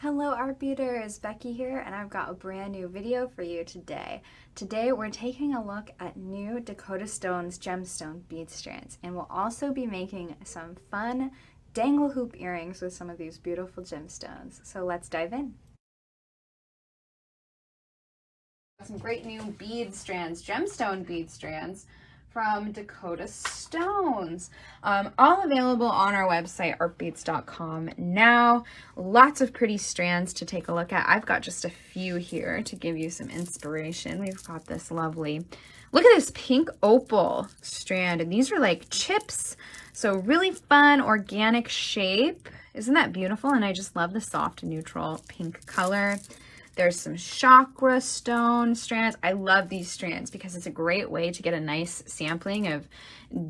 Hello art beaters, Becky here, and I've got a brand new video for you today. Today we're taking a look at new Dakota Stones gemstone bead strands, and we'll also be making some fun dangle hoop earrings with some of these beautiful gemstones. So let's dive in. Some great new bead strands, gemstone bead strands from Dakota Stones. All available on our website, artbeads.com now. Lots of pretty strands to take a look at. I've got just a few here to give you some inspiration. We've got this lovely, look at this pink opal strand, and these are like chips. So really fun, organic shape. Isn't that beautiful? And I just love the soft neutral pink color. There's some chakra stone strands. I love these strands because it's a great way to get a nice sampling of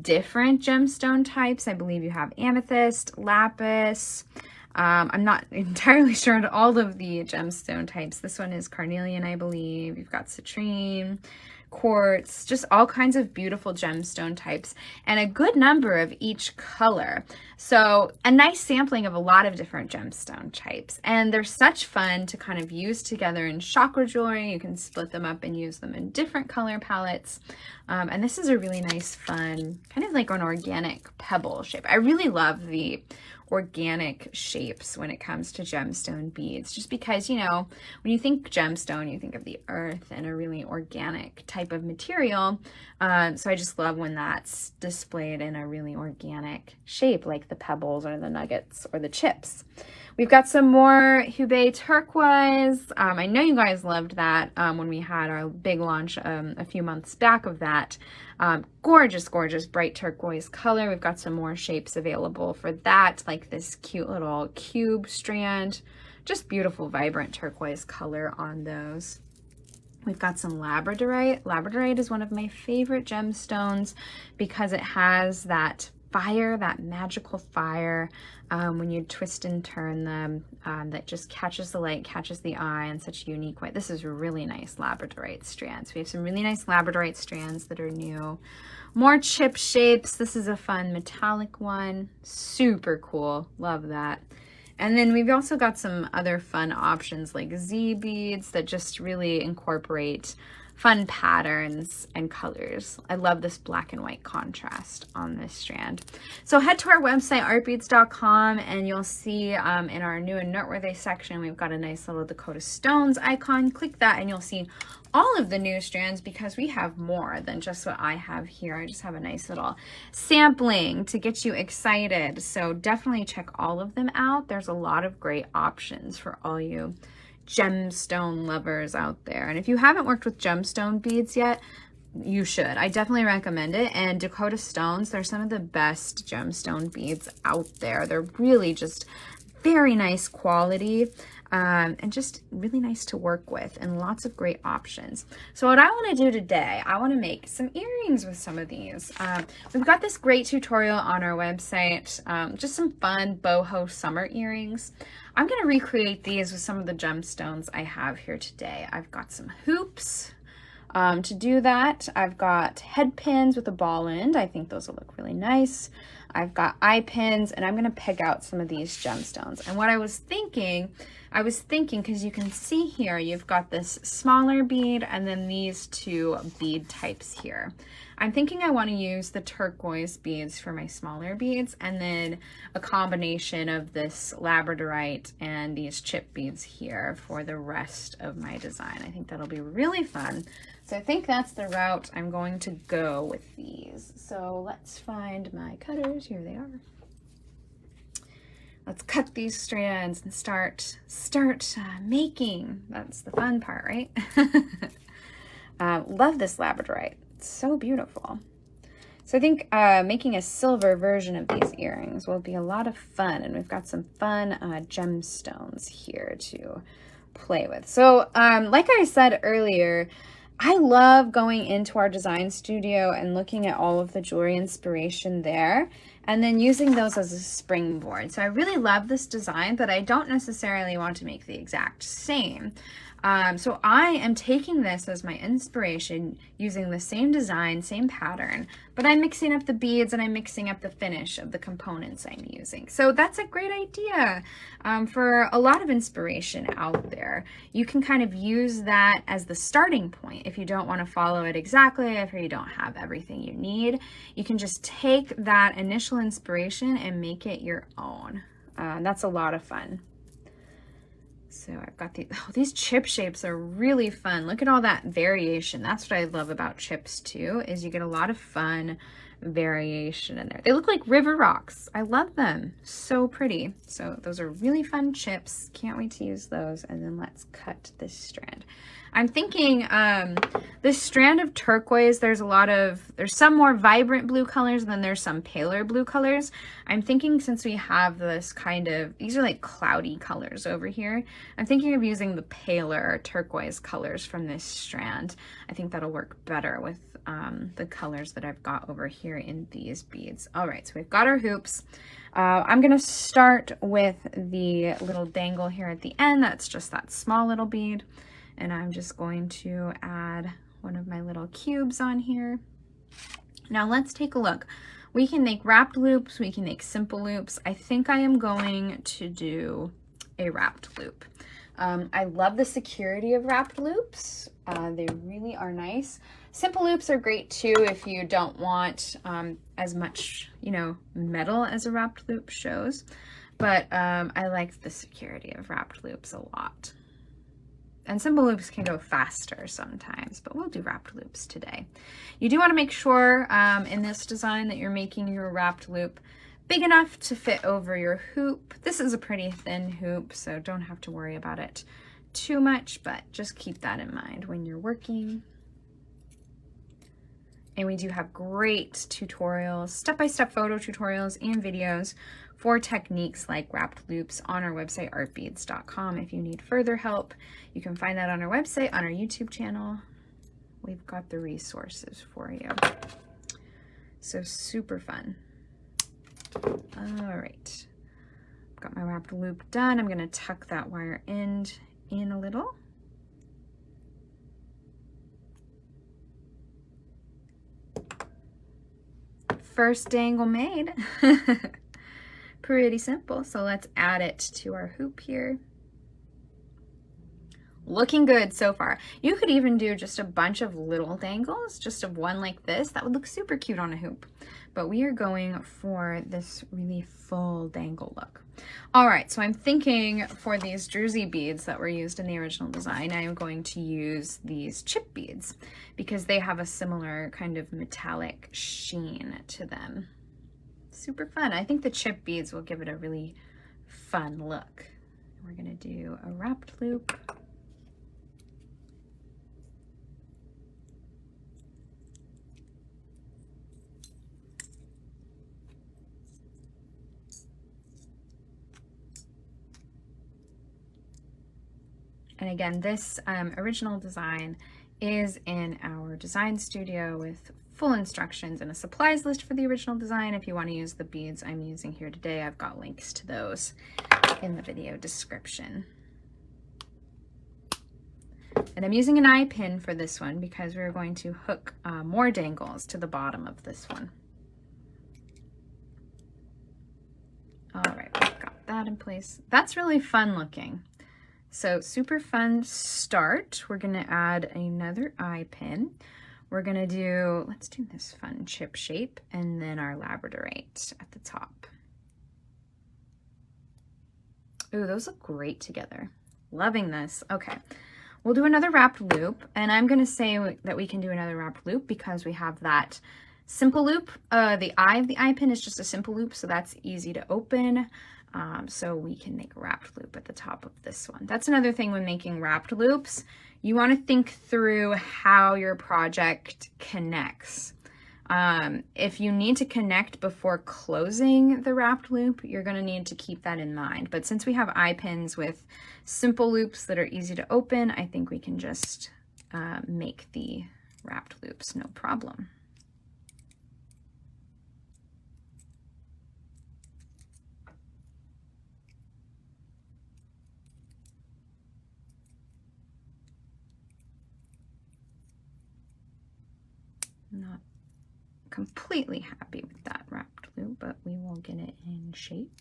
different gemstone types. I believe you have amethyst, lapis. I'm not entirely sure on all of the gemstone types. This one is carnelian, I believe. You've got citrine, quartz, just all kinds of beautiful gemstone types and a good number of each color. So a nice sampling of a lot of different gemstone types, and they're such fun to kind of use together in chakra jewelry. You can split them up and use them in different color palettes. And this is a really nice, fun, kind of like an organic pebble shape. I really love the organic shapes when it comes to gemstone beads, just because, you know, when you think gemstone, you think of the earth and a really organic type of material. So I just love when that's displayed in a really organic shape, like the pebbles or the nuggets or the chips. We've got some more Hubei turquoise. I know you guys loved that when we had our big launch a few months back of that. Gorgeous, gorgeous bright turquoise color. We've got some more shapes available for that, like this cute little cube strand. Just beautiful, vibrant turquoise color on those. We've got some labradorite. Labradorite is one of my favorite gemstones because it has that fire, that magical fire, when you twist and turn them, that just catches the light, catches the eye in such a unique way. This is really nice labradorite strands. We have some really nice labradorite strands that are new. More chip shapes. This is a fun metallic one. Super cool. Love that. And then we've also got some other fun options like Z beads that just really incorporate fun patterns and colors. I love this black and white contrast on this strand. So head to our website, artbeads.com, and you'll see in our new and noteworthy section, we've got a nice little Dakota Stones icon. Click that and you'll see all of the new strands because we have more than just what I have here. I just have a nice little sampling to get you excited. So definitely check all of them out. There's a lot of great options for all you gemstone lovers out there. And if you haven't worked with gemstone beads yet, you should. I definitely recommend it. And Dakota Stones, they're some of the best gemstone beads out there. They're really just very nice quality. And just really nice to work with, and lots of great options. So what I want to do today, I want to make some earrings with some of these. We've got this great tutorial on our website, just some fun boho summer earrings. I'm going to recreate these with some of the gemstones I have here today. I've got some hoops. To do that, I've got head pins with a ball end. I think those will look really nice. I've got eye pins, and I'm going to pick out some of these gemstones. And what I was thinking, because you can see here, you've got this smaller bead and then these two bead types here. I'm thinking I want to use the turquoise beads for my smaller beads, and then a combination of this labradorite and these chip beads here for the rest of my design. I think that'll be really fun. So I think that's the route I'm going to go with these. So let's find my cutters. Here they are. Let's cut these strands and start making. That's the fun part, right? Love this labradorite. It's so beautiful. So I think making a silver version of these earrings will be a lot of fun, and we've got some fun gemstones here to play with. So like I said earlier, I love going into our design studio and looking at all of the jewelry inspiration there and then using those as a springboard. So I really love this design, but I don't necessarily want to make the exact same. So I am taking this as my inspiration, using the same design, same pattern, but I'm mixing up the beads and I'm mixing up the finish of the components I'm using. So that's a great idea for a lot of inspiration out there. You can kind of use that as the starting point. If you don't want to follow it exactly, if you don't have everything you need, you can just take that initial inspiration and make it your own. That's a lot of fun. So I've got these chip shapes are really fun. Look at all that variation. That's what I love about chips too, is you get a lot of fun variation in there. They look like river rocks. I love them. So pretty. So those are really fun chips. Can't wait to use those. And then let's cut this strand. I'm thinking this strand of turquoise, there's some more vibrant blue colors and then there's some paler blue colors. I'm thinking since we have this these are like cloudy colors over here, I'm thinking of using the paler turquoise colors from this strand. I think that'll work better with the colors that I've got over here in these beads. All right, so we've got our hoops. I'm gonna start with the little dangle here at the end. That's just that small little bead. And I'm just going to add one of my little cubes on here. Now let's take a look. We can make wrapped loops, we can make simple loops. I think I am going to do a wrapped loop. I love the security of wrapped loops. They really are nice. Simple loops are great too if you don't want as much, metal as a wrapped loop shows. But I like the security of wrapped loops a lot. And simple loops can go faster sometimes, but we'll do wrapped loops today. You do want to make sure in this design that you're making your wrapped loop big enough to fit over your hoop. This is a pretty thin hoop, so don't have to worry about it too much, but just keep that in mind when you're working. And we do have great tutorials, step-by-step photo tutorials and videos for techniques like wrapped loops on our website, artbeads.com. If you need further help, you can find that on our website, on our YouTube channel. We've got the resources for you. So super fun. All right, got my wrapped loop done. I'm gonna tuck that wire end in a little. First dangle made. Pretty simple. So let's add it to our hoop here. Looking good so far. You could even do just a bunch of little dangles, just of one like this. That would look super cute on a hoop. But we are going for this really full dangle look. All right, so I'm thinking for these druzy beads that were used in the original design, I am going to use these chip beads because they have a similar kind of metallic sheen to them. Super fun. I think the chip beads will give it a really fun look. We're gonna do a wrapped loop. And again, this original design is in our design studio with full instructions and a supplies list for the original design. If you want to use the beads I'm using here today, I've got links to those in the video description. And I'm using an eye pin for this one because we're going to hook more dangles to the bottom of this one. All right, we've got that in place. That's really fun looking. So super fun start. We're gonna add another eye pin. We're gonna do, let's do this fun chip shape and then our labradorite at the top. Ooh, those look great together. Loving this. Okay, we'll do another wrapped loop, and I'm gonna say that we can do another wrapped loop because we have that simple loop. The eye of the eye pin is just a simple loop, so that's easy to open. So we can make a wrapped loop at the top of this one. That's another thing when making wrapped loops. You want to think through how your project connects. If you need to connect before closing the wrapped loop, you're going to need to keep that in mind. But since we have eye pins with simple loops that are easy to open, I think we can just make the wrapped loops no problem. completely happy with that wrapped loop, but we will get it in shape.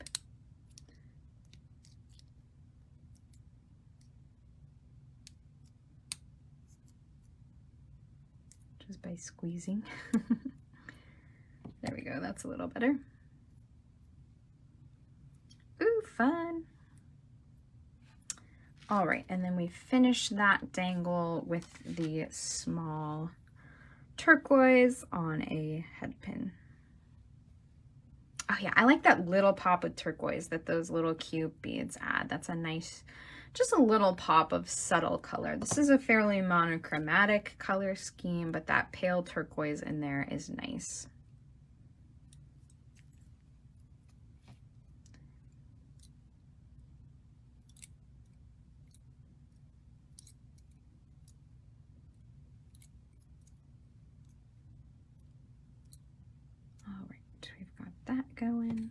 Just by squeezing. There we go, that's a little better. Ooh, fun. All right, and then we finish that dangle with the small turquoise on a head pin. Oh yeah, I like that little pop of turquoise that those little cube beads add. That's a nice, just a little pop of subtle color. This is a fairly monochromatic color scheme, but that pale turquoise in there is nice. That going.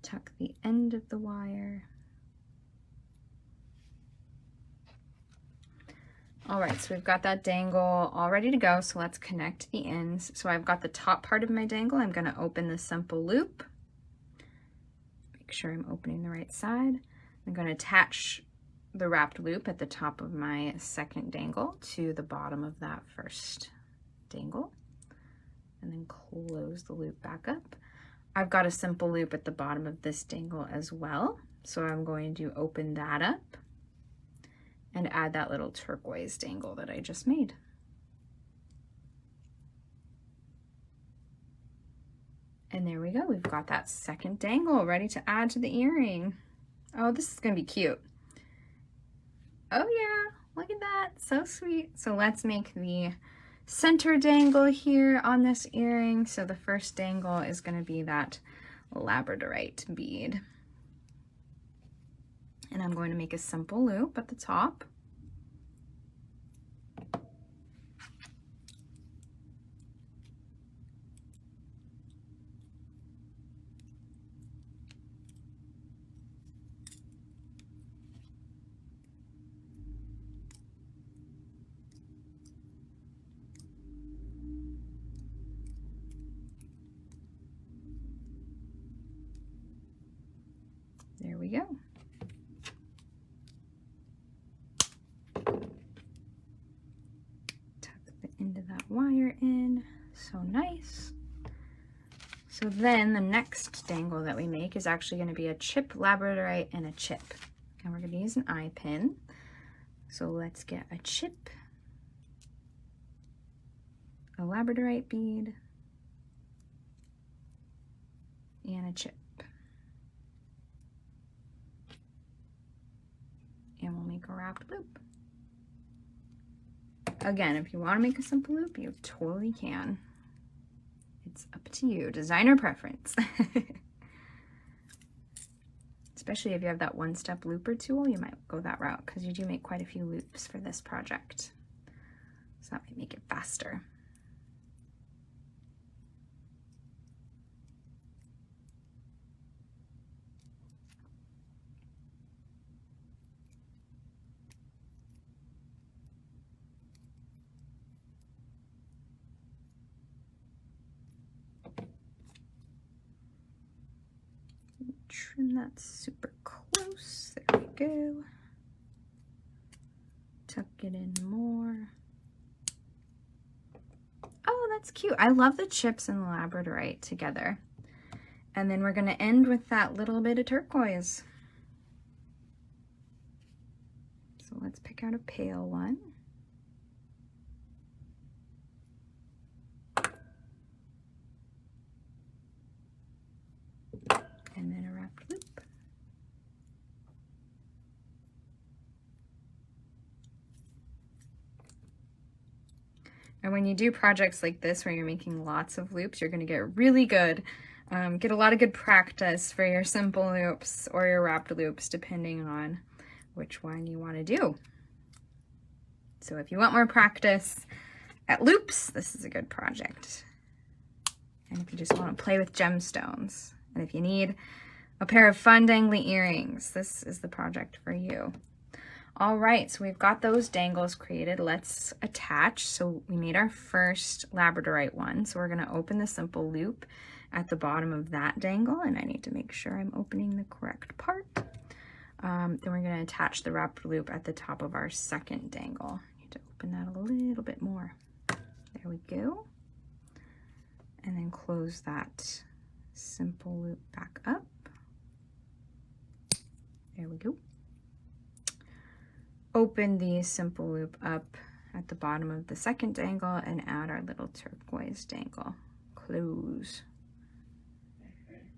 Tuck the end of the wire. All right, so we've got that dangle all ready to go. So let's connect the ends. So I've got the top part of my dangle. I'm going to open the simple loop. Make sure I'm opening the right side. I'm going to attach the wrapped loop at the top of my second dangle to the bottom of that first dangle, and then close the loop back up. I've got a simple loop at the bottom of this dangle as well, so I'm going to open that up and add that little turquoise dangle that I just made. And there we go, we've got that second dangle ready to add to the earring. Oh, this is gonna be cute. Oh yeah, look at that, so sweet. So let's make the center dangle here on this earring. So the first dangle is going to be that labradorite bead. And I'm going to make a simple loop at the top. There we go. Tuck the end of that wire in, so nice. So then the next dangle that we make is actually going to be a chip labradorite and a chip. And we're going to use an eye pin. So let's get a chip, a labradorite bead, and a chip. And we'll make a wrapped loop. Again, if you want to make a simple loop, you totally can. It's up to you, designer preference. Especially if you have that one-step looper tool, you might go that route because you do make quite a few loops for this project. So that might make it faster. Trim that super close. There we go. Tuck it in more. Oh, that's cute. I love the chips and the labradorite together. And then we're going to end with that little bit of turquoise. So let's pick out a pale one. And then a wrapped loop. And when you do projects like this where you're making lots of loops, you're going to get really good. Get a lot of good practice for your simple loops or your wrapped loops, depending on which one you want to do. So if you want more practice at loops, this is a good project. And if you just want to play with gemstones, and if you need a pair of fun dangly earrings. This is the project for you. All right, so we've got those dangles created. Let's attach. So we made our first labradorite one. So we're gonna open the simple loop at the bottom of that dangle, and I need to make sure I'm opening the correct part. Then we're gonna attach the wrapped loop at the top of our second dangle. I need to open that a little bit more. There we go. And then close that simple loop back up. There we go. Open the simple loop up at the bottom of the second dangle and add our little turquoise dangle. Close.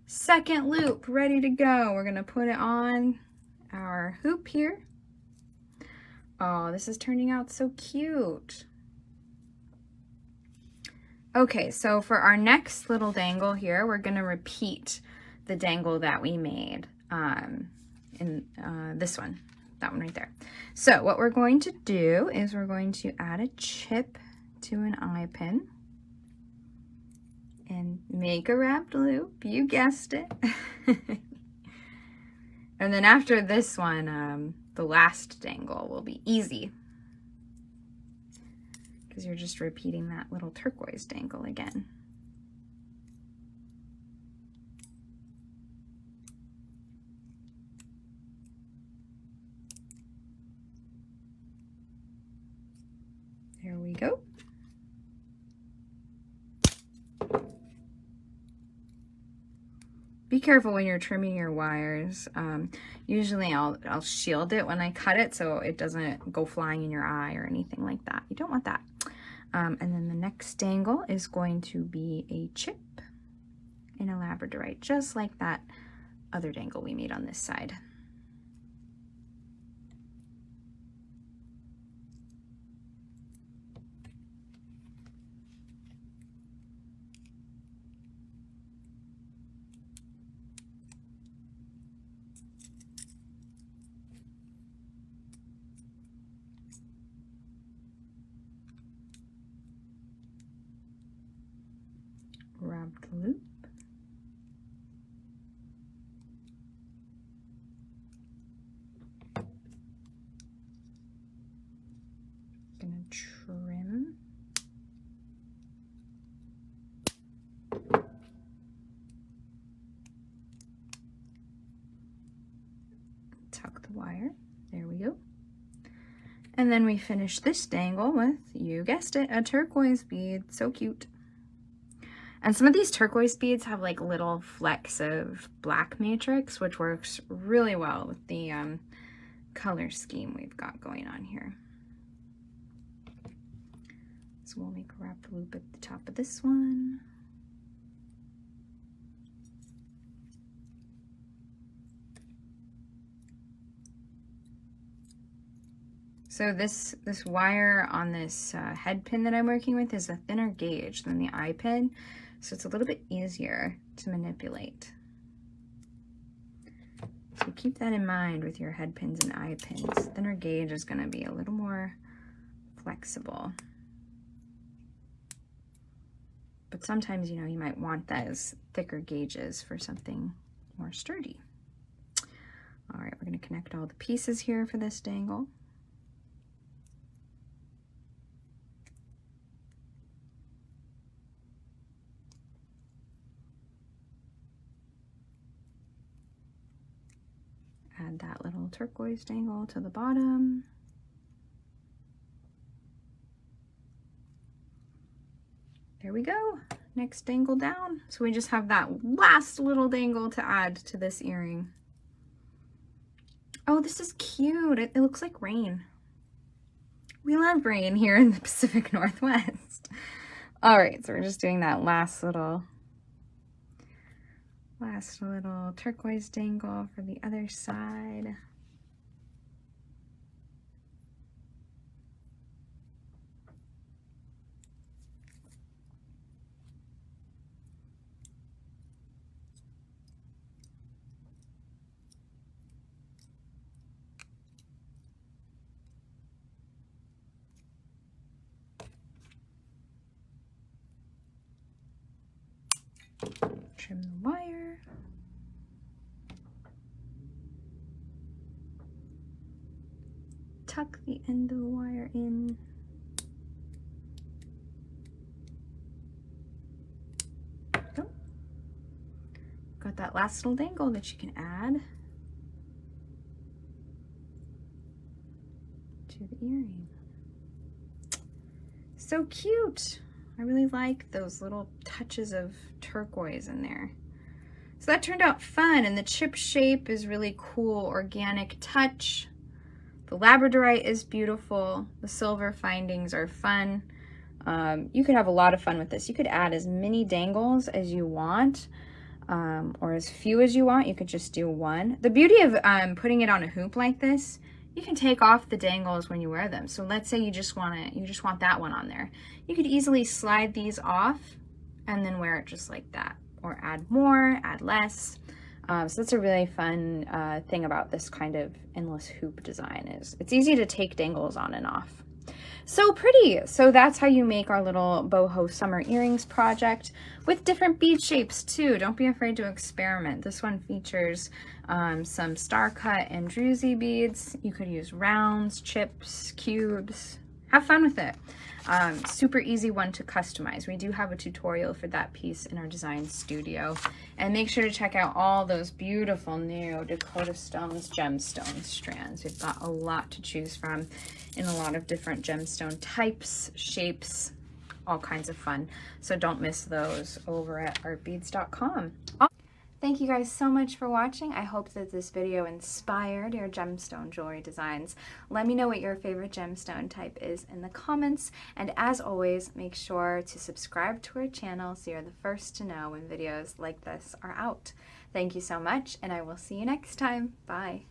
Second loop, ready to go. We're gonna put it on our hoop here. Oh, this is turning out so cute. Okay, so for our next little dangle here, we're gonna repeat the dangle that we made in this one. That one right there. So what we're going to do is we're going to add a chip to an eye pin and make a wrapped loop. You guessed it. And then after this one, the last dangle will be easy because you're just repeating that little turquoise dangle again. There we go. Be careful when you're trimming your wires. Usually I'll shield it when I cut it so it doesn't go flying in your eye or anything like that. You don't want that. And then the next dangle is going to be a chip in a labradorite, just like that other dangle we made on this side. Wrapped loop. Gonna trim. Tuck the wire. There we go. And then we finish this dangle with, you guessed it, a turquoise bead. So cute. And some of these turquoise beads have like little flecks of black matrix, which works really well with the color scheme we've got going on here. So we'll make a wrapped loop at the top of this one. So this wire on this head pin that I'm working with is a thinner gauge than the eye pin. So it's a little bit easier to manipulate. So keep that in mind with your head pins and eye pins. Thinner gauge is going to be a little more flexible. But sometimes, you know, you might want those thicker gauges for something more sturdy. All right, we're going to connect all the pieces here for this dangle. Add that little turquoise dangle to the bottom. There we go. Next dangle down. So we just have that last little dangle to add to this earring. Oh, this is cute. It looks like rain. We love rain here in the Pacific Northwest. All right, so we're just doing that last little turquoise dangle for the other side. Trim the wire. tuck the end of the wire in. Go. Got that last little dangle that you can add to the earring. So cute. I really like those little touches of turquoise in there. So that turned out fun, and the chip shape is really cool, organic touch. The labradorite is beautiful. The silver findings are fun. You could have a lot of fun with this. You could add as many dangles as you want, or as few as you want. You could just do one. The beauty of putting it on a hoop like this, you can take off the dangles when you wear them. So let's say you just want that one on there. You could easily slide these off and then wear it just like that, or add more, add less. So that's a really fun thing about this kind of endless hoop design, is it's easy to take dangles on and off. So pretty. So that's how you make our little boho summer earrings project, with different bead shapes too. Don't be afraid to experiment. This one features some star cut and druzy beads. You could use rounds, chips, cubes. Have fun with it. Super easy one to customize. We do have a tutorial for that piece in our design studio. And make sure to check out all those beautiful new Dakota Stones gemstone strands. We've got a lot to choose from in a lot of different gemstone types, shapes, all kinds of fun. So don't miss those over at artbeads.com. Thank you guys so much for watching. I hope that this video inspired your gemstone jewelry designs. Let me know what your favorite gemstone type is in the comments. And as always, make sure to subscribe to our channel so you're the first to know when videos like this are out. Thank you so much, and I will see you next time. Bye.